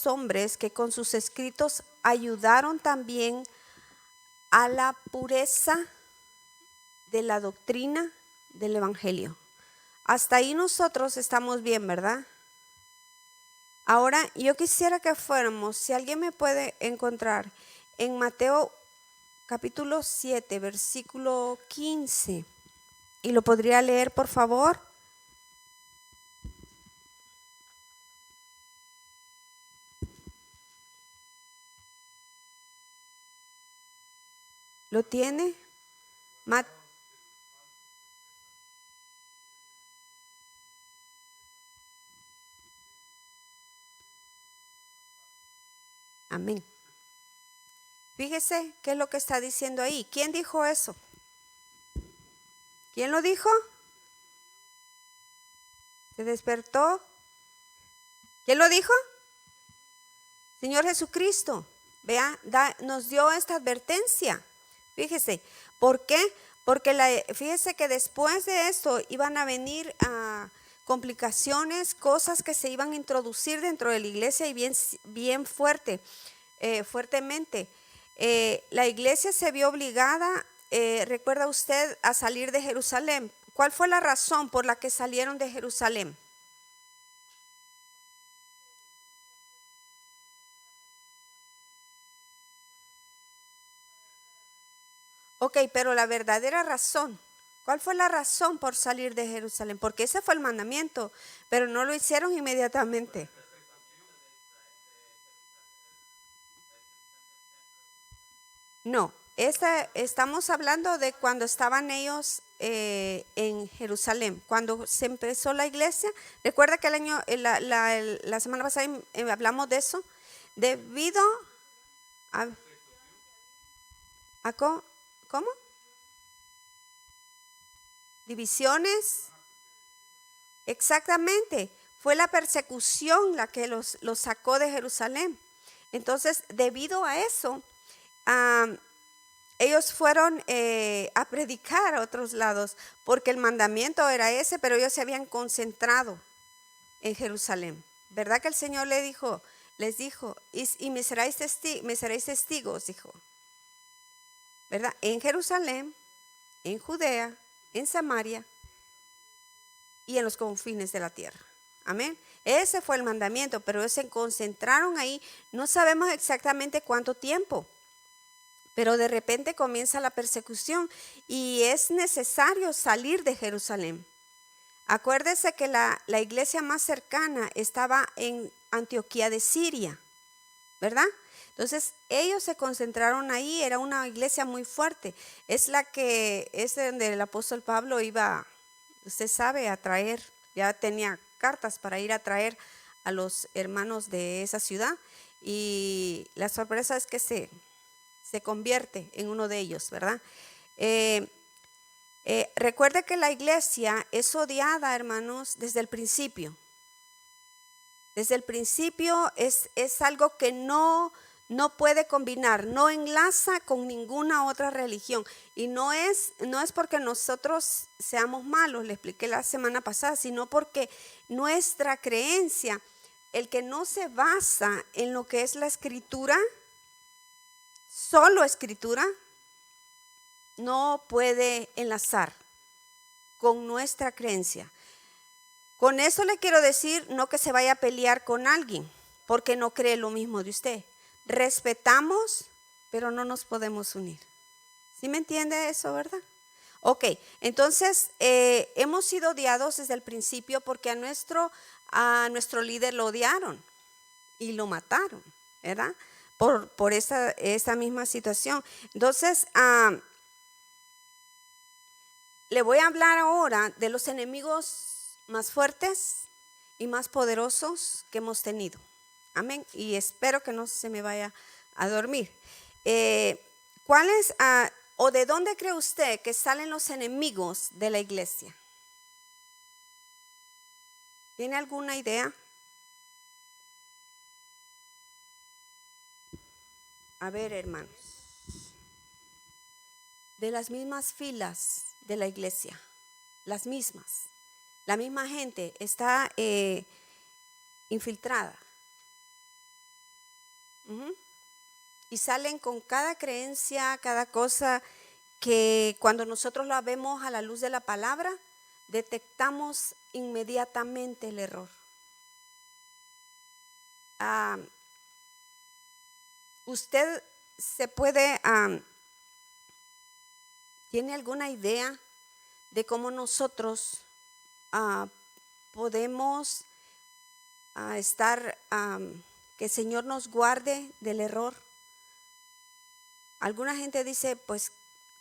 hombres que con sus escritos ayudaron también a la pureza de la doctrina del Evangelio. Hasta ahí nosotros estamos bien, ¿verdad? Ahora yo quisiera que fuéramos, si alguien me puede encontrar, en Mateo capítulo 7, versículo 15, y lo podría leer, por favor. ¿Lo tiene? Amén. Fíjese qué es lo que está diciendo ahí. ¿Quién dijo eso? ¿Quién lo dijo? ¿Se despertó? ¿Quién lo dijo? Señor Jesucristo. Vea, nos dio esta advertencia. Fíjese, ¿por qué? Porque fíjese que después de esto iban a venir complicaciones, cosas que se iban a introducir dentro de la iglesia y bien fuertemente. La iglesia se vio obligada, recuerda usted, a salir de Jerusalén. ¿Cuál fue la razón por la que salieron de Jerusalén? Ok, pero la verdadera razón, ¿cuál fue la razón por salir de Jerusalén? Porque ese fue el mandamiento, pero no lo hicieron inmediatamente. No, estamos hablando de cuando estaban ellos en Jerusalén, cuando se empezó la iglesia. Recuerda que la semana pasada hablamos de eso, debido a, ¿cómo? Divisiones. Exactamente, fue la persecución la que los sacó de Jerusalén. Entonces, debido a eso, ellos fueron a predicar a otros lados, porque el mandamiento era ese, pero ellos se habían concentrado en Jerusalén. ¿Verdad que el Señor les dijo, y me seréis testigos, dijo? ¿Verdad? En Jerusalén, en Judea, en Samaria y en los confines de la tierra. Amén. Ese fue el mandamiento, pero ellos se concentraron ahí. No sabemos exactamente cuánto tiempo, pero de repente comienza la persecución y es necesario salir de Jerusalén. Acuérdese que la iglesia más cercana estaba en Antioquía de Siria, ¿verdad? Entonces ellos se concentraron ahí, era una iglesia muy fuerte. Es donde el apóstol Pablo iba, usted sabe, a traer, ya tenía cartas para ir a traer a los hermanos de esa ciudad, y la sorpresa es que se convierte en uno de ellos, ¿verdad? Recuerde que la iglesia es odiada, hermanos, desde el principio. Desde el principio es algo que no puede combinar, no enlaza con ninguna otra religión. Y no es porque nosotros seamos malos, le expliqué la semana pasada, sino porque nuestra creencia, el que no se basa en lo que es la escritura, solo escritura, no puede enlazar con nuestra creencia. Con eso le quiero decir, no que se vaya a pelear con alguien porque no cree lo mismo de usted. Respetamos, pero no nos podemos unir. ¿Sí me entiende eso, verdad? Ok, entonces hemos sido odiados desde el principio porque a nuestro líder lo odiaron y lo mataron, ¿verdad? Por esa misma situación. Entonces, le voy a hablar ahora de los enemigos más fuertes y más poderosos que hemos tenido. Amén. Y espero que no se me vaya a dormir. ¿Cuáles o de dónde cree usted que salen los enemigos de la iglesia? ¿Tiene alguna idea? A ver, hermanos. De las mismas filas de la iglesia, las mismas. La misma gente está infiltrada. Ujú. Y salen con cada creencia, cada cosa que cuando nosotros la vemos a la luz de la palabra, detectamos inmediatamente el error. Ah, usted se puede, ¿tiene alguna idea de cómo nosotros ah, podemos estar, que el Señor nos guarde del error? Alguna gente dice, pues,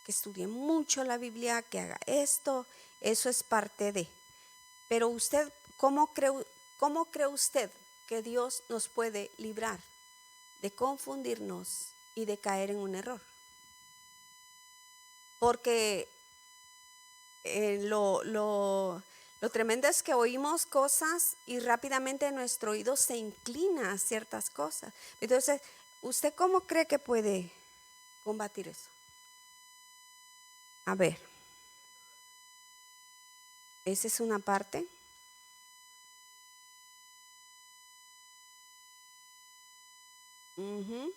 que estudie mucho la Biblia, que haga esto, eso es parte de. Pero usted, cómo cree usted que Dios nos puede librar de confundirnos y de caer en un error? Porque lo tremendo es que oímos cosas y rápidamente nuestro oído se inclina a ciertas cosas. Entonces, ¿usted cómo cree que puede combatir eso? A ver, esa es una parte. Ujú.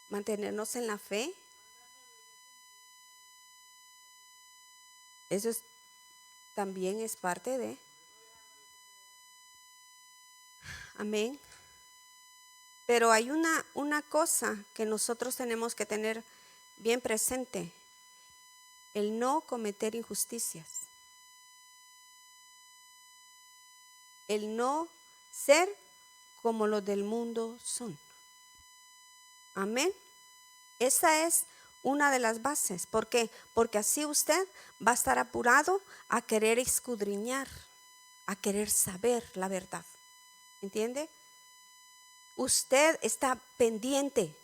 Mantenernos en la fe. Eso también es parte de. Amén. Pero hay una cosa que nosotros tenemos que tener bien presente: el no cometer injusticias, el no ser como los del mundo son. Amén. Esa es una de las bases. ¿Por qué? Porque así usted va a estar apurado a querer escudriñar, a querer saber la verdad. ¿Entiende? Usted está pendiente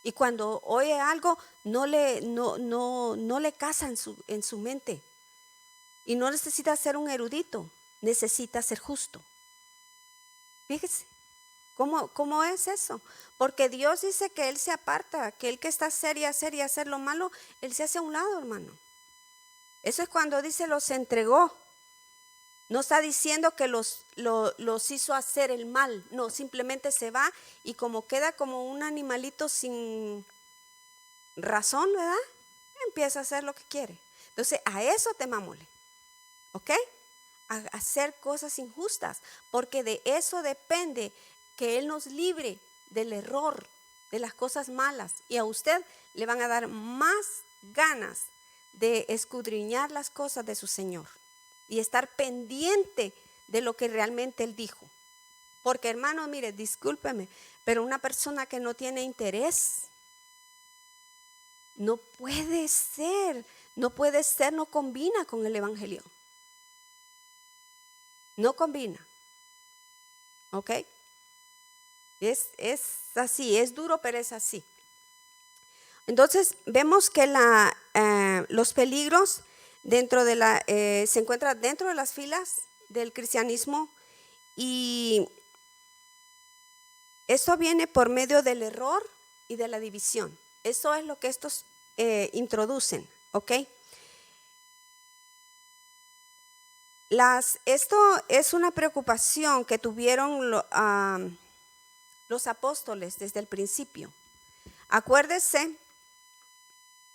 y cuando oye algo no le casa en su mente. Y no necesita ser un erudito, necesita ser justo. Fíjese, ¿cómo es eso? Porque Dios dice que Él se aparta, que el que está seria a hacer lo malo, Él se hace a un lado, hermano. Eso es cuando dice los entregó. No está diciendo que los hizo hacer el mal, no, simplemente se va y como queda como un animalito sin razón, ¿verdad? Empieza a hacer lo que quiere. Entonces, a eso temámosle, ¿ok? A hacer cosas injustas, porque de eso depende que Él nos libre del error, de las cosas malas, y a usted le van a dar más ganas de escudriñar las cosas de su Señor y estar pendiente de lo que realmente Él dijo. Porque, hermano, mire, discúlpeme, pero una persona que no tiene interés no puede ser, no combina con el Evangelio. No combina. ¿Ok? Es así, es duro, pero es así. Entonces, vemos que los peligros se encuentran dentro de las filas del cristianismo, y esto viene por medio del error y de la división. Eso es lo que estos introducen, ¿ok? Esto es una preocupación que tuvieron los apóstoles desde el principio. Acuérdese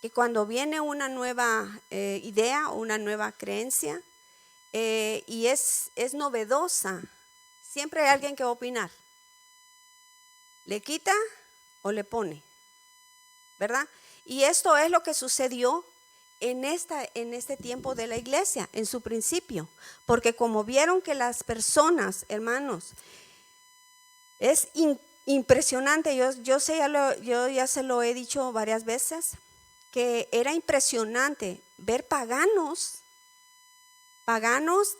que cuando viene una nueva idea o una nueva creencia y es novedosa, siempre hay alguien que va a opinar. Le quita o le pone, ¿verdad? Y esto es lo que sucedió en este tiempo de la iglesia, en su principio, porque como vieron que las personas, hermanos, es impresionante. Yo ya se lo he dicho varias veces, que era impresionante ver paganos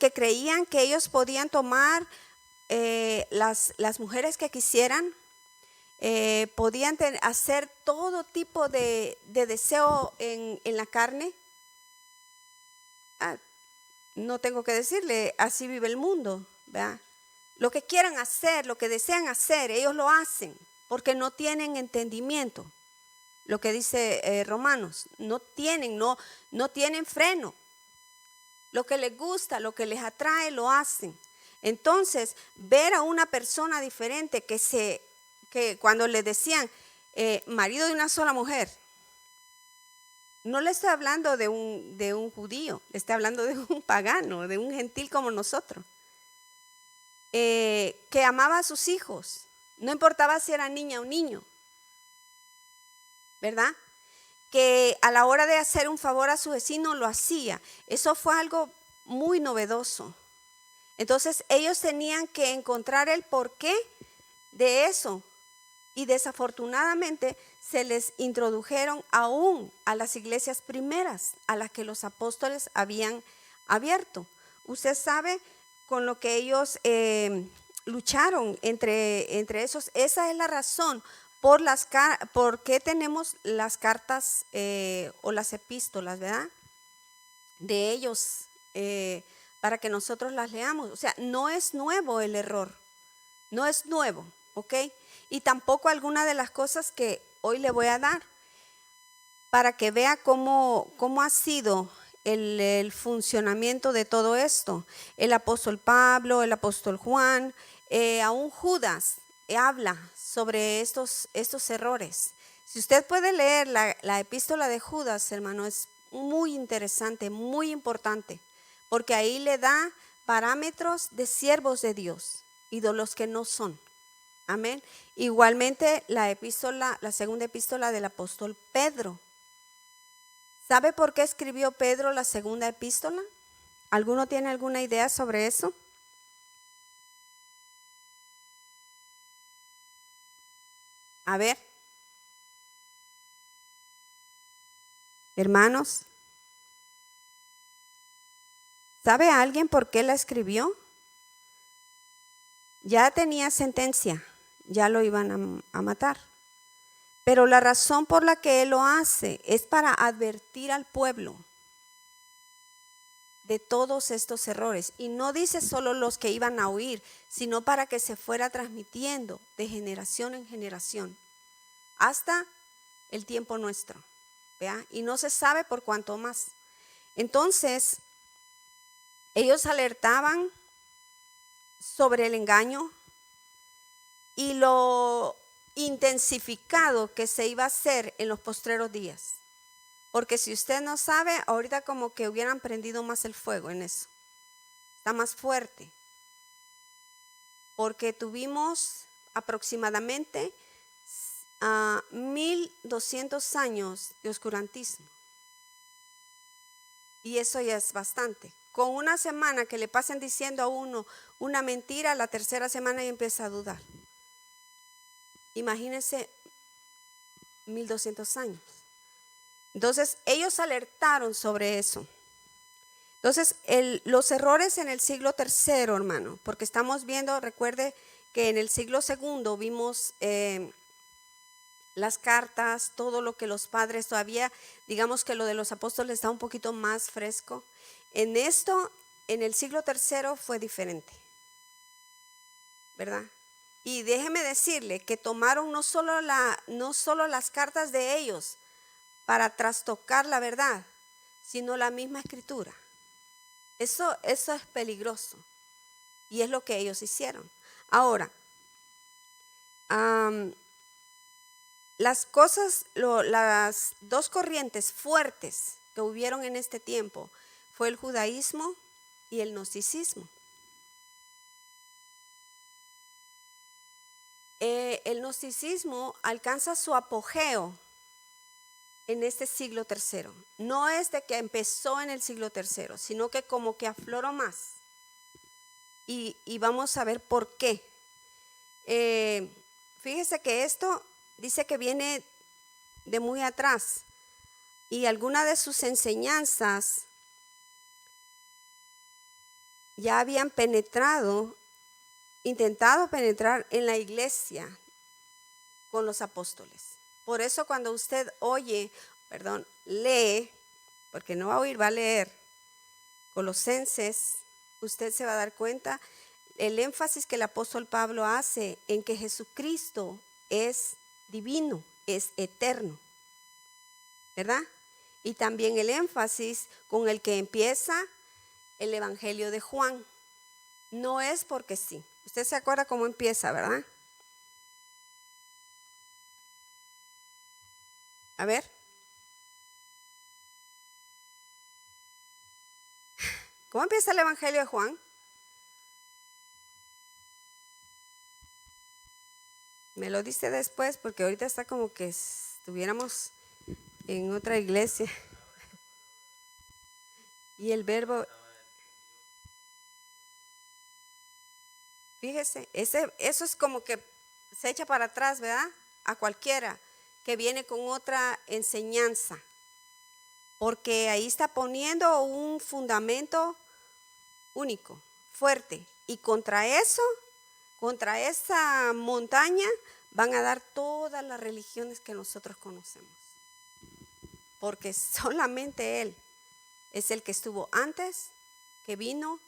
que creían que ellos podían tomar las mujeres que quisieran, podían hacer todo tipo de deseo en la carne. No tengo que decirle, así vive el mundo, ¿verdad? Lo que quieran hacer, lo que desean hacer, ellos lo hacen porque no tienen entendimiento. Lo que dice Romanos, no tienen freno. Lo que les gusta, lo que les atrae, lo hacen. Entonces, ver a una persona diferente que cuando le decían marido de una sola mujer, no le estoy hablando de un judío, le estoy hablando de un pagano, de un gentil como nosotros, que amaba a sus hijos, no importaba si era niña o niño, ¿verdad? Que a la hora de hacer un favor a su vecino lo hacía. Eso fue algo muy novedoso. Entonces ellos tenían que encontrar el porqué de eso. Y desafortunadamente se les introdujeron aún a las iglesias primeras, a las que los apóstoles habían abierto. Usted sabe con lo que ellos lucharon entre esos. Esa es la razón por qué tenemos las cartas o las epístolas, ¿verdad? De ellos, para que nosotros las leamos. O sea, no es nuevo el error, no es nuevo, ¿ok? Y tampoco alguna de las cosas que hoy le voy a dar, para que vea cómo ha sido el funcionamiento de todo esto. El apóstol Pablo, el apóstol Juan, aún Judas habla sobre estos errores. Si usted puede leer la epístola de Judas, hermano, es muy interesante, muy importante, porque ahí le da parámetros de siervos de Dios y de los que no son. Amén. Igualmente la segunda epístola del apóstol Pedro. ¿Sabe por qué escribió Pedro la segunda epístola? ¿Alguno tiene alguna idea sobre eso? A ver, hermanos, ¿sabe alguien por qué la escribió? Ya tenía sentencia, ya lo iban a matar. Pero la razón por la que él lo hace es para advertir al pueblo de todos estos errores. Y no dice solo los que iban a oír, sino para que se fuera transmitiendo de generación en generación hasta el tiempo nuestro. ¿Vea? Y no se sabe por cuánto más. Entonces, ellos alertaban sobre el engaño y lo intensificado que se iba a hacer en los postreros días. Porque si usted no sabe, ahorita como que hubieran prendido más el fuego en eso. Está más fuerte. Porque tuvimos aproximadamente 1200 años de oscurantismo. Y eso ya es bastante. Con una semana que le pasen diciendo a uno una mentira, la tercera semana ya empieza a dudar. Imagínense 1200 años. Entonces ellos alertaron sobre eso. Entonces los errores en el siglo tercero, hermano, porque estamos viendo, recuerde que en el siglo segundo vimos las cartas, todo lo que los padres todavía, digamos que lo de los apóstoles está un poquito más fresco. En esto, en el siglo tercero fue diferente, ¿verdad? Y déjeme decirle que tomaron no solo las cartas de ellos para trastocar la verdad, sino la misma escritura. Eso es peligroso y es lo que ellos hicieron. Ahora, las dos corrientes fuertes que hubieron en este tiempo fue el judaísmo y el gnosticismo. El gnosticismo alcanza su apogeo en este siglo tercero. No es de que empezó en el siglo tercero, sino que como que afloró más. Y vamos a ver por qué. Fíjese que esto dice que viene de muy atrás y algunas de sus enseñanzas ya habían intentado penetrar en la iglesia con los apóstoles. Por eso cuando usted lee, porque no va a oír, va a leer Colosenses, usted se va a dar cuenta el énfasis que el apóstol Pablo hace en que Jesucristo es divino, es eterno, ¿verdad? Y también el énfasis con el que empieza el Evangelio de Juan. No es porque sí. Usted se acuerda cómo empieza, ¿verdad? A ver. ¿Cómo empieza el Evangelio de Juan? Me lo dice después porque ahorita está como que estuviéramos en otra iglesia. Y el verbo, fíjese, eso es como que se echa para atrás, ¿verdad? A cualquiera que viene con otra enseñanza. Porque ahí está poniendo un fundamento único, fuerte. Y contra eso, contra esa montaña, van a dar todas las religiones que nosotros conocemos. Porque solamente Él es el que estuvo antes, que vino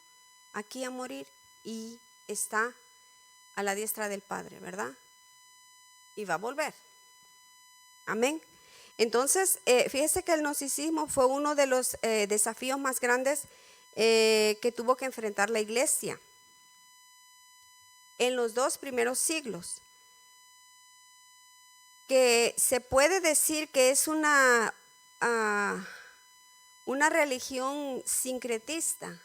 aquí a morir y está a la diestra del Padre, ¿verdad? Y va a volver. Amén. Entonces, fíjese que el gnosticismo fue uno de los desafíos más grandes que tuvo que enfrentar la iglesia en los 2 primeros siglos, que se puede decir que es una religión sincretista.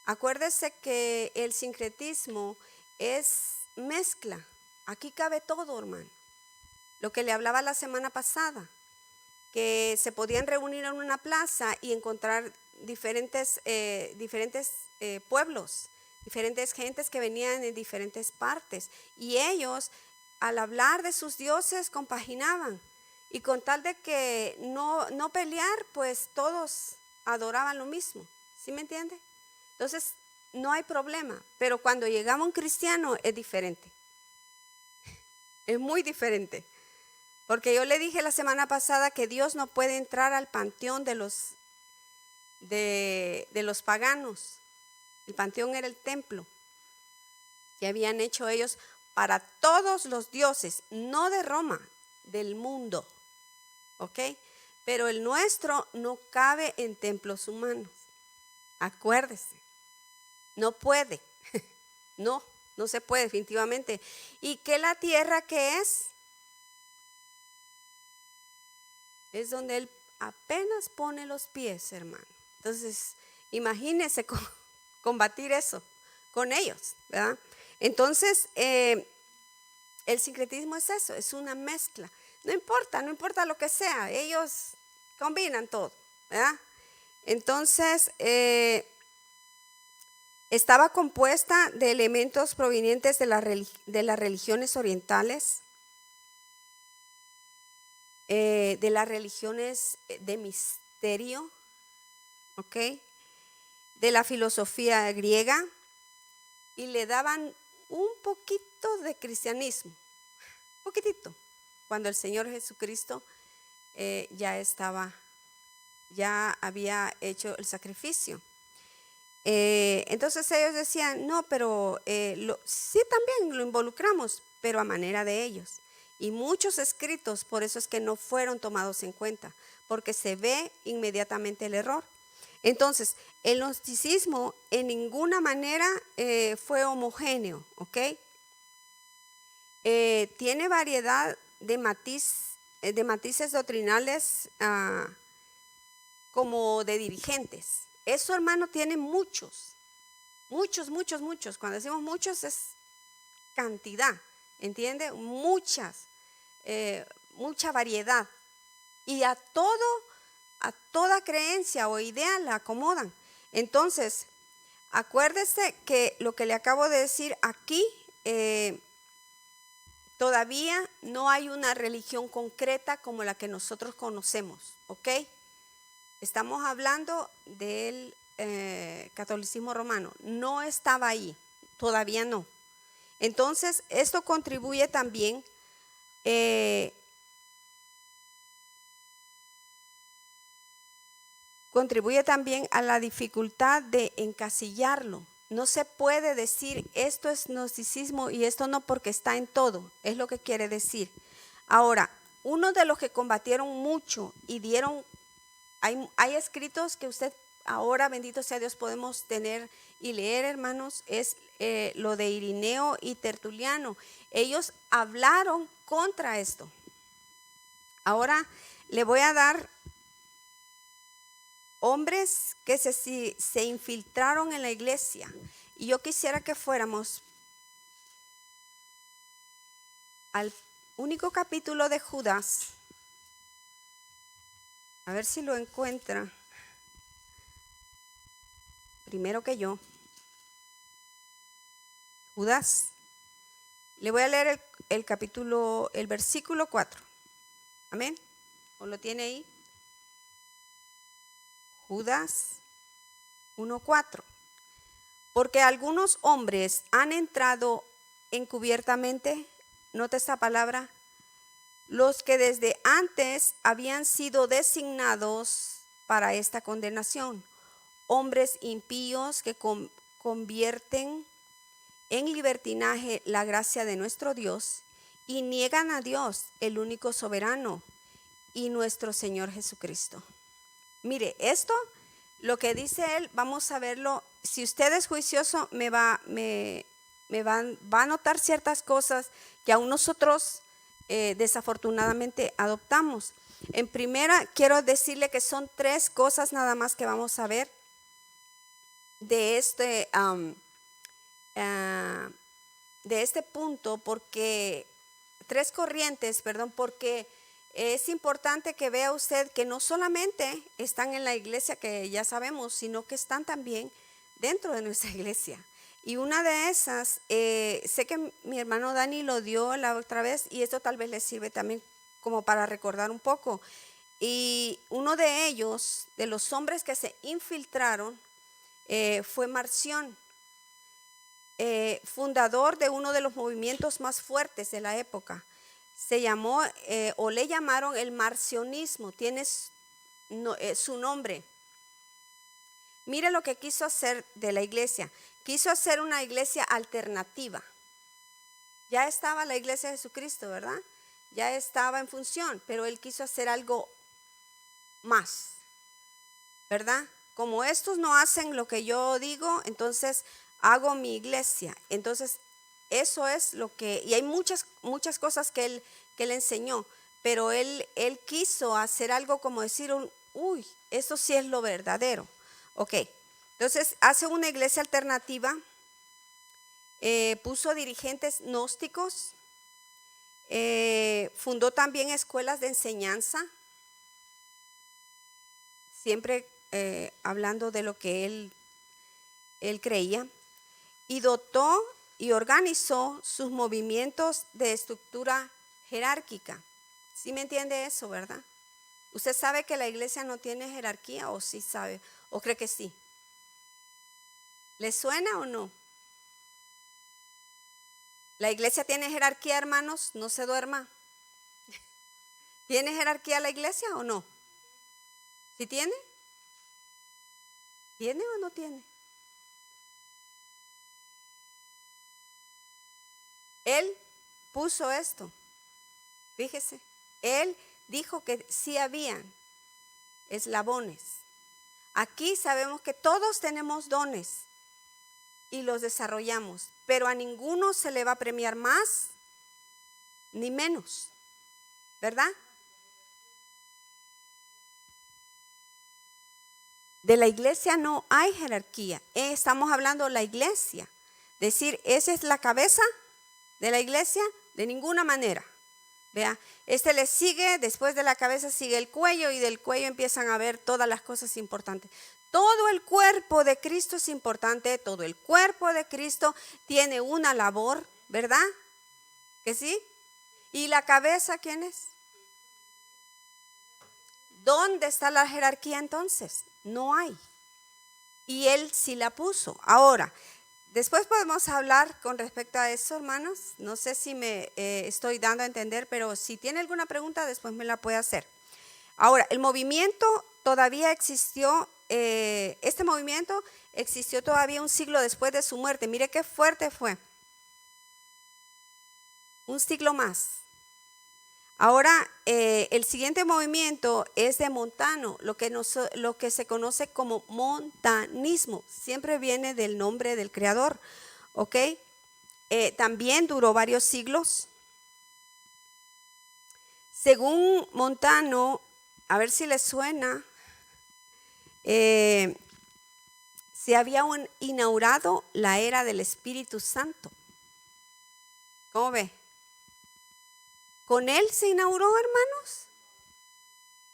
Acuérdese que el sincretismo es mezcla. Aquí cabe todo, hermano. Lo que le hablaba la semana pasada, que se podían reunir en una plaza y encontrar diferentes pueblos, diferentes gentes que venían de diferentes partes. Y ellos, al hablar de sus dioses, compaginaban. Y con tal de que no pelear, pues todos adoraban lo mismo. ¿Sí me entiende? Entonces, no hay problema. Pero cuando llegaba un cristiano es diferente. Es muy diferente. Porque yo le dije la semana pasada que Dios no puede entrar al panteón de los paganos. El panteón era el templo que habían hecho ellos para todos los dioses, no de Roma, del mundo. ¿Ok? Pero el nuestro no cabe en templos humanos. Acuérdese, no puede. No se puede definitivamente. ¿Y qué la tierra que es? Es donde Él apenas pone los pies, hermano. Entonces, imagínense combatir eso con ellos, ¿verdad? Entonces, el sincretismo es eso, es una mezcla. No importa lo que sea, ellos combinan todo, ¿verdad? Entonces, estaba compuesta de elementos provenientes de las religiones orientales, de las religiones de misterio, ¿ok? De la filosofía griega, y le daban un poquito de cristianismo, poquitito, cuando el Señor Jesucristo ya había hecho el sacrificio. Entonces ellos decían, no, pero sí también lo involucramos, pero a manera de ellos. Y muchos escritos, por eso es que no fueron tomados en cuenta, porque se ve inmediatamente el error. Entonces, el gnosticismo en ninguna manera fue homogéneo, ¿ok? Tiene variedad de matices doctrinales como de dirigentes. Eso, hermano, tiene muchos. Cuando decimos muchos es cantidad, ¿entiende? Mucha variedad. Y a toda creencia o idea la acomodan. Entonces, acuérdese que lo que le acabo de decir aquí, todavía no hay una religión concreta como la que nosotros conocemos, ¿ok? Estamos hablando del catolicismo romano. No estaba ahí, todavía no. Entonces, esto contribuye también a la dificultad de encasillarlo. No se puede decir esto es gnosticismo y esto no, porque está en todo, es lo que quiere decir. Ahora, uno de los que combatieron mucho y dieron, hay escritos que usted ahora, bendito sea Dios, podemos tener y leer, hermanos, es lo de Irineo y Tertuliano. Ellos hablaron contra esto. Ahora le voy a dar hombres que se infiltraron en la iglesia. Y yo quisiera que fuéramos al único capítulo de Judas. A ver si lo encuentra primero que yo. Judas. Le voy a leer el capítulo, el versículo 4. Amén. ¿O lo tiene ahí? Judas 1:4. Porque algunos hombres han entrado encubiertamente, nota esta palabra, los que desde antes habían sido designados para esta condenación, hombres impíos que convierten en libertinaje la gracia de nuestro Dios y niegan a Dios, el único soberano, y nuestro Señor Jesucristo. Mire, esto, lo que dice él, vamos a verlo. Si usted es juicioso, va a notar ciertas cosas que aún nosotros desafortunadamente adoptamos. En primera, quiero decirle que son 3 cosas nada más que vamos a ver de este punto, porque 3 corrientes, porque es importante que vea usted que no solamente están en la iglesia, que ya sabemos, sino que están también dentro de nuestra iglesia. Y una de esas, sé que mi hermano Dani lo dio la otra vez, y esto tal vez le sirve también como para recordar un poco. Y uno de ellos, de los hombres que se infiltraron, fue Marción, fundador de uno de los movimientos más fuertes de la época. Se llamó o le llamaron el marcionismo, tiene su nombre. Mire lo que quiso hacer de la iglesia. Quiso hacer una iglesia alternativa. Ya estaba la iglesia de Jesucristo, ¿verdad? Ya estaba en función, pero él quiso hacer algo más, ¿verdad? Como estos no hacen lo que yo digo, entonces hago mi iglesia. Entonces eso es lo que, y hay muchas cosas que él enseñó, pero él quiso hacer algo como decir, uy, esto sí es lo verdadero. Ok, entonces hace una iglesia alternativa, puso dirigentes gnósticos, fundó también escuelas de enseñanza, siempre hablando de lo que él creía, y dotó y organizó sus movimientos de estructura jerárquica. ¿Sí me entiende eso, verdad? ¿Usted sabe que la iglesia no tiene jerarquía, o sí sabe, o cree que sí? ¿Le suena o no? ¿La iglesia tiene jerarquía, hermanos? No se duerma. ¿Tiene jerarquía la iglesia o no? ¿Sí tiene? ¿Tiene o no tiene? Él puso esto. Fíjese, él dijo que sí habían eslabones. Aquí sabemos que todos tenemos dones y los desarrollamos, pero a ninguno se le va a premiar más ni menos, ¿verdad? De la iglesia no hay jerarquía. Estamos hablando de la iglesia. Decir, ¿esa es la cabeza de la iglesia? De ninguna manera. Vea, le sigue, después de la cabeza sigue el cuello, y del cuello empiezan a ver todas las cosas importantes. Todo el cuerpo de Cristo es importante, todo el cuerpo de Cristo tiene una labor, ¿verdad? ¿Que sí? ¿Y la cabeza quién es? ¿Dónde está la jerarquía entonces? No hay. Y él sí la puso. Ahora, después podemos hablar con respecto a eso, hermanos. No sé si me estoy dando a entender, pero si tiene alguna pregunta, después me la puede hacer. Ahora, el movimiento todavía existió, este movimiento existió todavía un siglo después de su muerte. Mire qué fuerte fue. Un siglo más. Ahora, el siguiente movimiento es de montano, lo que se conoce como montanismo. Siempre viene del nombre del creador, ¿ok? También duró varios siglos. Según Montano, a ver si les suena, se había inaugurado la era del Espíritu Santo. ¿Cómo ve? ¿Con él se inauguró, hermanos?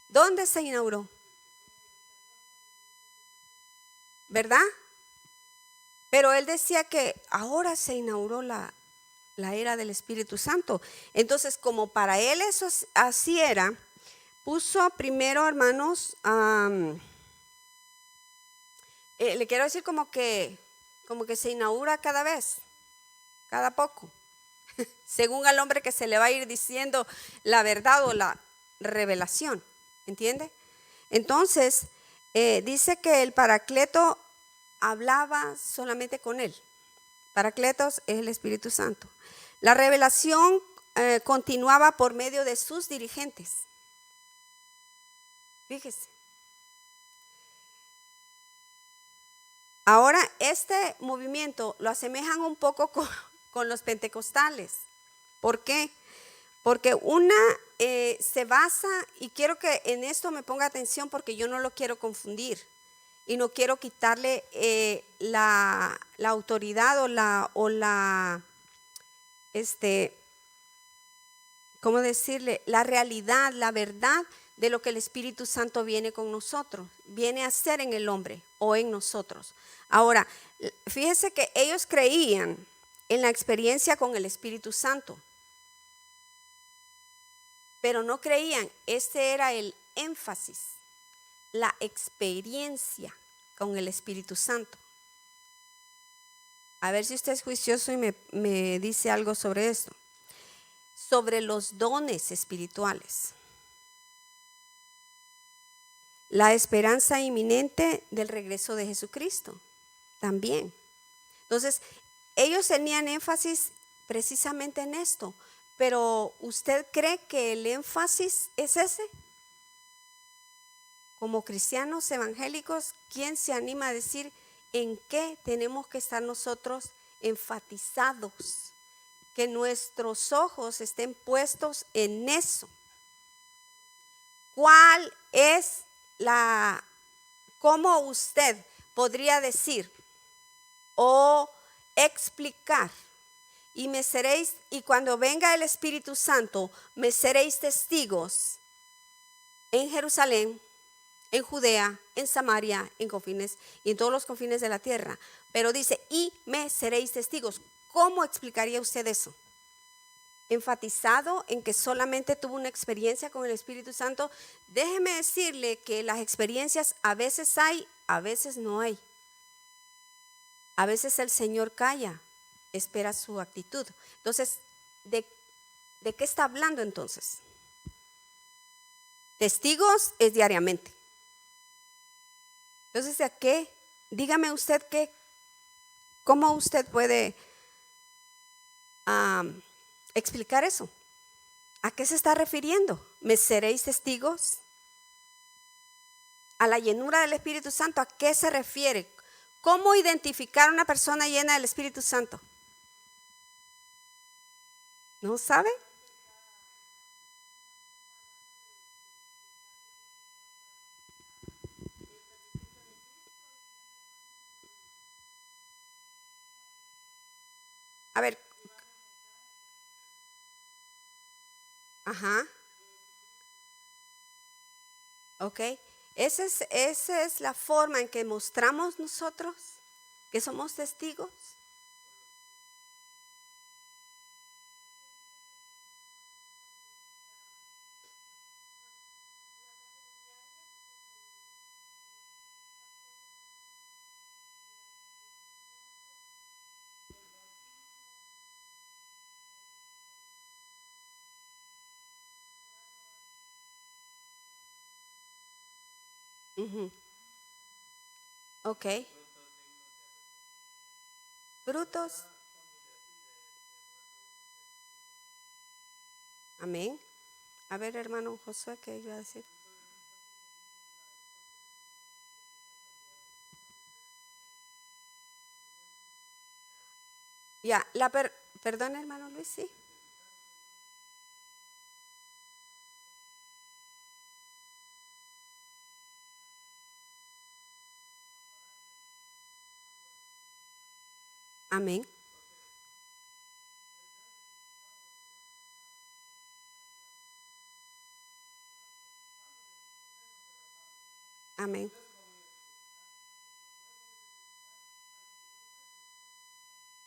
¿Dónde se inauguró? ¿Verdad? Pero él decía que ahora se inauguró la era del Espíritu Santo. Entonces, como para él eso así era, puso primero, hermanos, le quiero decir como que se inaugura cada vez, cada poco, según al hombre que se le va a ir diciendo la verdad o la revelación, ¿entiende? Entonces, dice que el Paracleto hablaba solamente con él. Paracletos es el Espíritu Santo. La revelación continuaba por medio de sus dirigentes. Fíjese. Ahora este movimiento lo asemejan un poco con los pentecostales. ¿Por qué? Porque una se basa, y quiero que en esto me ponga atención porque yo no lo quiero confundir y no quiero quitarle la autoridad o la ¿cómo decirle? La realidad, la verdad de lo que el Espíritu Santo viene con nosotros, viene a hacer en el hombre o en nosotros. Ahora, fíjese que ellos creían en la experiencia con el Espíritu Santo, pero no creían, este era el énfasis, la experiencia con el Espíritu Santo. A ver si usted es juicioso y me dice algo sobre esto. Sobre los dones espirituales. La esperanza inminente del regreso de Jesucristo también. Entonces, ellos tenían énfasis precisamente en esto, pero ¿usted cree que el énfasis es ese? Como cristianos evangélicos, ¿quién se anima a decir en qué tenemos que estar nosotros enfatizados? Que nuestros ojos estén puestos en eso. ¿Cuál es cómo usted podría decir o explicar y cuando venga el Espíritu Santo, me seréis testigos en Jerusalén, en Judea, en Samaria, en confines y en todos los confines de la tierra? Pero dice, y me seréis testigos. ¿Cómo explicaría usted eso? Enfatizado en que solamente tuvo una experiencia con el Espíritu Santo. Déjeme decirle que las experiencias a veces hay, a veces no hay. A veces el Señor calla, espera su actitud. Entonces, ¿de qué está hablando entonces? Testigos es diariamente. Entonces, ¿a qué? Dígame usted cómo usted puede explicar eso. ¿A qué se está refiriendo? ¿Me seréis testigos? A la llenura del Espíritu Santo, ¿a qué se refiere? ¿Cómo identificar a una persona llena del Espíritu Santo? ¿No sabe? A ver. Ajá. Ok. Esa es la forma en que mostramos nosotros que somos testigos. Uh-huh. Ok. Frutos. Amén. A ver, hermano Josué, ¿qué iba a decir? Ya, perdón, hermano Luis, sí. Amén. Amén.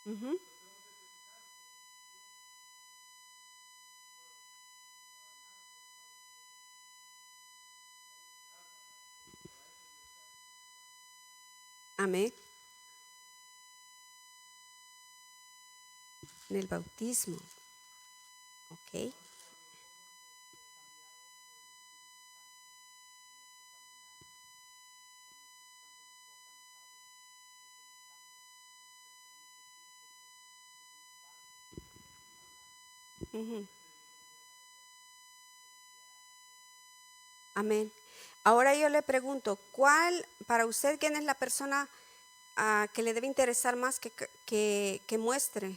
Ujú. Amén. En el bautismo. Ok. Ujú. Amén. Ahora yo le pregunto, para usted, quién es la persona que le debe interesar más que muestre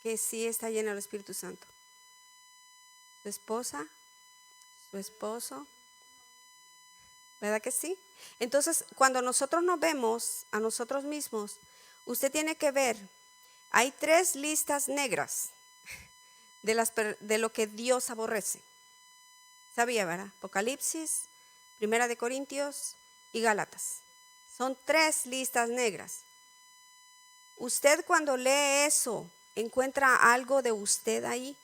que sí está llena del Espíritu Santo? ¿Su esposa? ¿Su esposo? ¿Verdad que sí? Entonces, cuando nosotros nos vemos a nosotros mismos, usted tiene que ver, hay 3 listas negras de lo que Dios aborrece. Sabía, ¿verdad? Apocalipsis, Primera de Corintios y Gálatas. Son 3 listas negras. Usted cuando lee eso, ¿encuentra algo de usted ahí?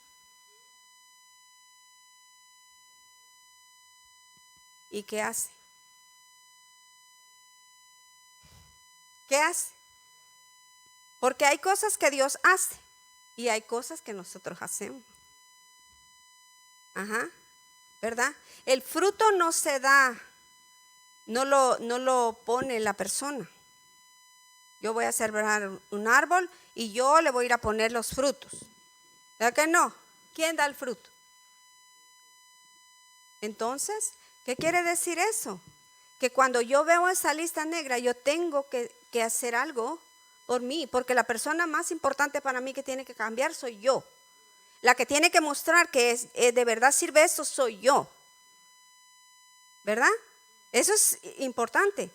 ¿Y qué hace? ¿Qué hace? Porque hay cosas que Dios hace y hay cosas que nosotros hacemos. Ajá, ¿verdad? El fruto no se da, no lo pone la persona. Yo voy a sembrar un árbol y yo le voy a ir a poner los frutos. ¿Verdad que no? ¿Quién da el fruto? Entonces, ¿qué quiere decir eso? Que cuando yo veo esa lista negra, yo tengo que hacer algo por mí, porque la persona más importante para mí que tiene que cambiar soy yo. La que tiene que mostrar que de verdad sirve eso soy yo. ¿Verdad? Eso es importante.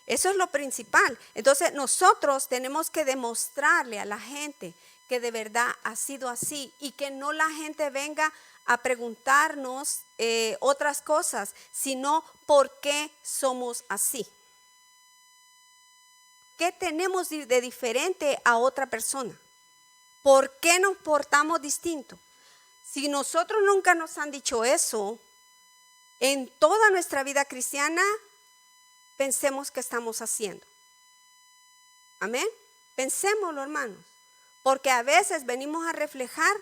Eso es lo principal. Entonces nosotros tenemos que demostrarle a la gente que de verdad ha sido así y que no la gente venga a preguntarnos otras cosas, sino por qué somos así. ¿Qué tenemos de diferente a otra persona? ¿Por qué nos portamos distinto? Si nosotros nunca nos han dicho eso, en toda nuestra vida cristiana, pensemos que estamos haciendo. Amén. Pensémoslo, hermanos, porque a veces venimos a reflejar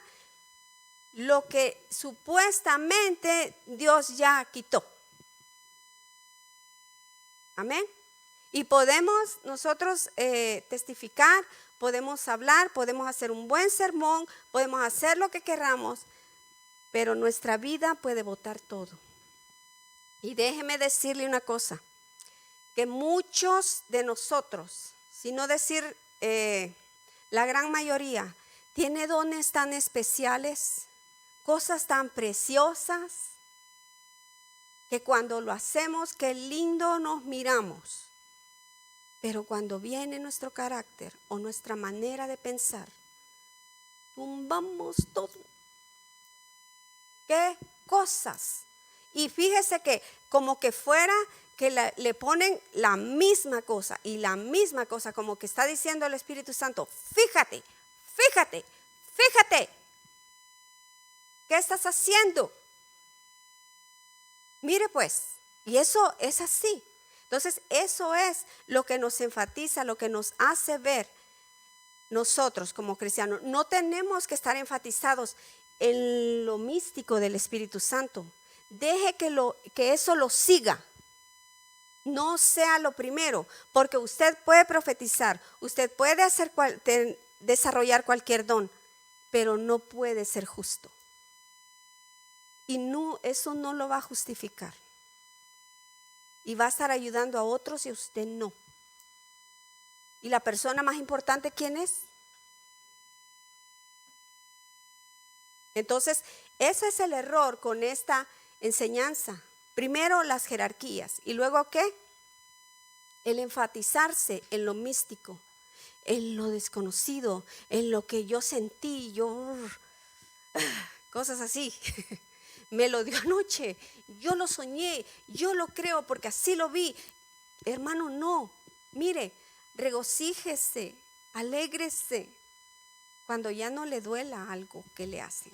lo que supuestamente Dios ya quitó. Amén. Y podemos nosotros testificar, podemos hablar, podemos hacer un buen sermón, podemos hacer lo que queramos, pero nuestra vida puede botar todo. Y déjeme decirle una cosa, que muchos de nosotros, si no decir la gran mayoría, tiene dones tan especiales, cosas tan preciosas, que cuando lo hacemos, qué lindo nos miramos. Pero cuando viene nuestro carácter o nuestra manera de pensar, tumbamos todo. ¿Qué cosas? Y fíjese que como que fuera que le ponen la misma cosa y la misma cosa, como que está diciendo el Espíritu Santo, fíjate, fíjate, fíjate, ¿qué estás haciendo? Mire pues, y eso es así. Entonces eso es lo que nos enfatiza, lo que nos hace ver nosotros como cristianos. No tenemos que estar enfatizados en lo místico del Espíritu Santo. Deje que eso lo siga. No sea lo primero, porque usted puede profetizar, usted puede desarrollar cualquier don, pero no puede ser justo. Y no, eso no lo va a justificar. Y va a estar ayudando a otros y usted no. ¿Y la persona más importante quién es? Entonces, ese es el error con esta enseñanza. Primero las jerarquías y luego ¿qué? El enfatizarse en lo místico, en lo desconocido, en lo que yo sentí, cosas así. Me lo dio anoche, yo lo soñé, yo lo creo porque así lo vi. Hermano, no. Mire, regocíjese, alégrese cuando ya no le duela algo que le hacen.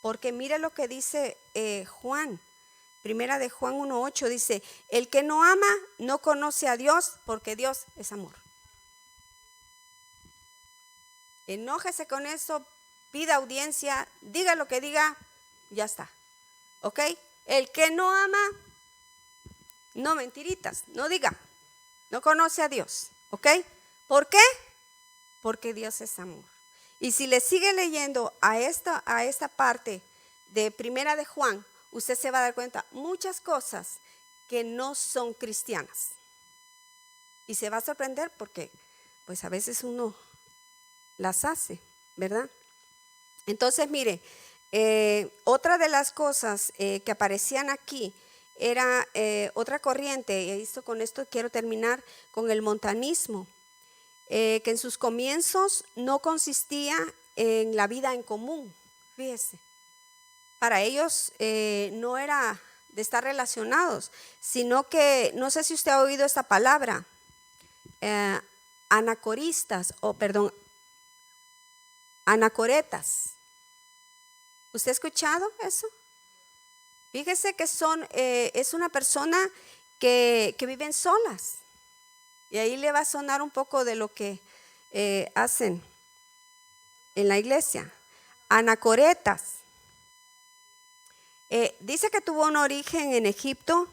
Porque mire lo que dice Juan, primera de Juan 1:8, dice, el que no ama no conoce a Dios porque Dios es amor. Enójese con eso, pida audiencia, diga lo que diga, ya está. ¿Ok? El que no ama, no mentiritas, no diga, no conoce a Dios. ¿Ok? ¿Por qué? Porque Dios es amor. Y si le sigue leyendo a esta parte de primera de Juan, usted se va a dar cuenta muchas cosas que no son cristianas. Y se va a sorprender porque pues a veces uno las hace, ¿verdad? Entonces, mire, otra de las cosas que aparecían aquí era otra corriente, y con esto quiero terminar, con el montanismo, que en sus comienzos no consistía en la vida en común, fíjese. Para ellos no era de estar relacionados, sino que, no sé si usted ha oído esta palabra, anacoretas. ¿Usted ha escuchado eso? Fíjese que es una persona que viven solas. Y ahí le va a sonar un poco de lo que hacen en la iglesia. Anacoretas. Dice que tuvo un origen en Egipto.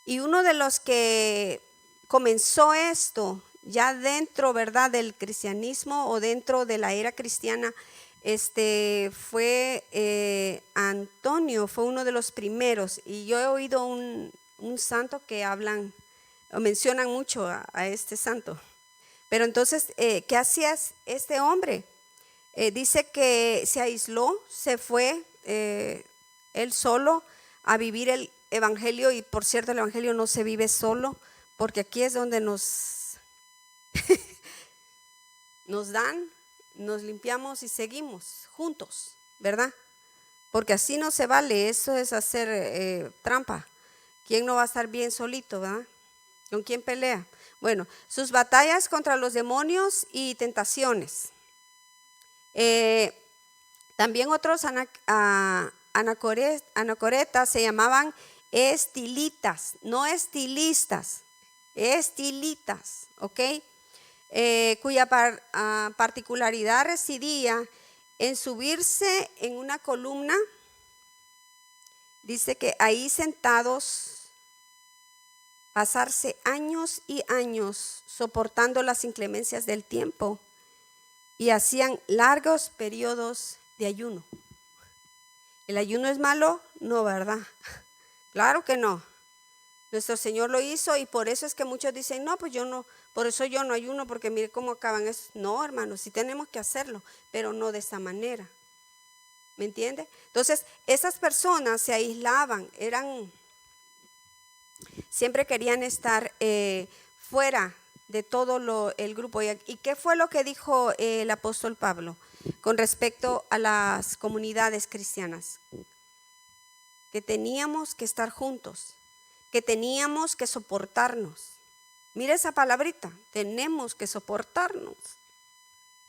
Y uno de los que comenzó esto ya dentro, ¿verdad?, del cristianismo o dentro de la era cristiana, fue Antonio, fue uno de los primeros. Y yo he oído un santo que hablan o mencionan mucho a este santo. Pero entonces, ¿qué hacía este hombre? Dice que se aisló, se fue él solo a vivir el evangelio. Y por cierto, el evangelio no se vive solo, porque aquí es donde nos dan, nos limpiamos y seguimos juntos, ¿verdad? Porque así no se vale, eso es hacer trampa. ¿Quién no va a estar bien solito, verdad? ¿Con quién pelea? Bueno, sus batallas contra los demonios y tentaciones. También otros anacoretas se llamaban estilitas, no estilistas, estilitas, ¿ok? Cuya particularidad residía en subirse en una columna. Dice que ahí sentados, pasarse años y años soportando las inclemencias del tiempo, y hacían largos periodos de ayuno. ¿El ayuno es malo? No, ¿verdad? Claro que no. Nuestro Señor lo hizo, y por eso es que muchos dicen, no, pues yo no, por eso yo no ayuno, porque mire cómo acaban eso. No, hermanos, sí tenemos que hacerlo, pero no de esa manera. ¿Me entiende? Entonces, esas personas se aislaban, siempre querían estar fuera de todo el grupo. ¿Y qué fue lo que dijo el apóstol Pablo con respecto a las comunidades cristianas? Que teníamos que estar juntos, que teníamos que soportarnos. Mira esa palabrita, tenemos que soportarnos.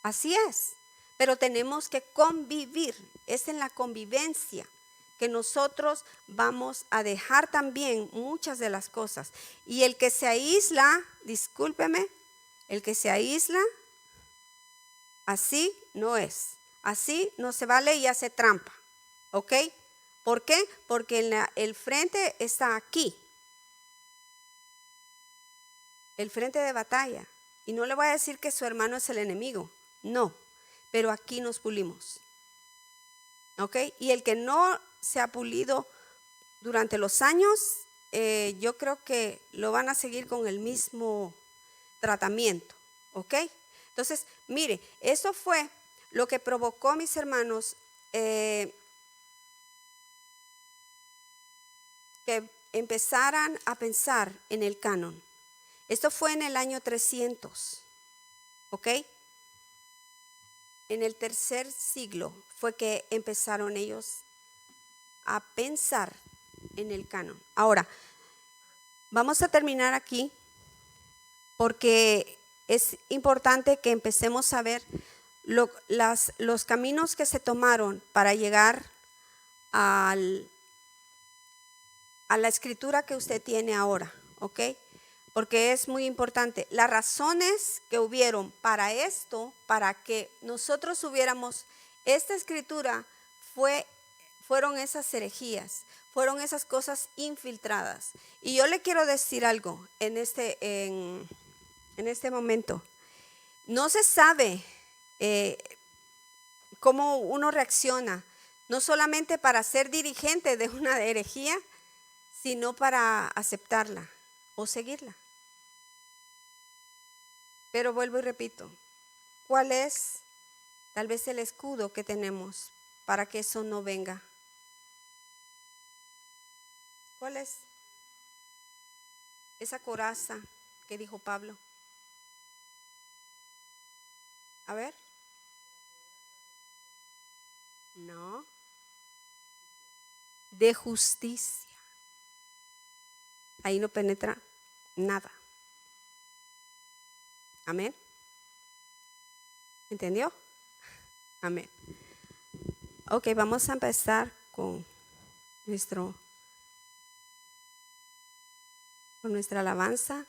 Así es, pero tenemos que convivir. Es en la convivencia que nosotros vamos a dejar también muchas de las cosas. Y el que se aísla, discúlpeme, el que se aísla, así no es. Así no se vale y hace trampa. ¿Ok? ¿Por qué? Porque el frente está aquí. El frente de batalla. Y no le voy a decir que su hermano es el enemigo. No. Pero aquí nos pulimos. ¿ok? Y el que no se ha pulido durante los años, yo creo que lo van a seguir con el mismo tratamiento, ¿ok? Entonces, mire, eso fue lo que provocó, mis hermanos, que empezaran a pensar en el canon. Esto fue en el año 300, ¿ok? En el tercer siglo fue que empezaron ellos a pensar en el canon. Ahora, vamos a terminar aquí porque es importante que empecemos a ver los caminos que se tomaron para llegar a la escritura que usted tiene ahora, ¿ok? Porque es muy importante. Las razones que hubieron para esto, para que nosotros hubiéramos esta escritura, fueron esas herejías, fueron esas cosas infiltradas. Y yo le quiero decir algo en este momento. No se sabe cómo uno reacciona, no solamente para ser dirigente de una herejía, sino para aceptarla o seguirla. Pero vuelvo y repito, ¿cuál es tal vez el escudo que tenemos para que eso no venga? ¿Cuál es esa coraza que dijo Pablo? A ver. No. De justicia. Ahí no penetra nada. Amén. ¿Entendió? Amén. Ok, vamos a empezar con nuestra alabanza.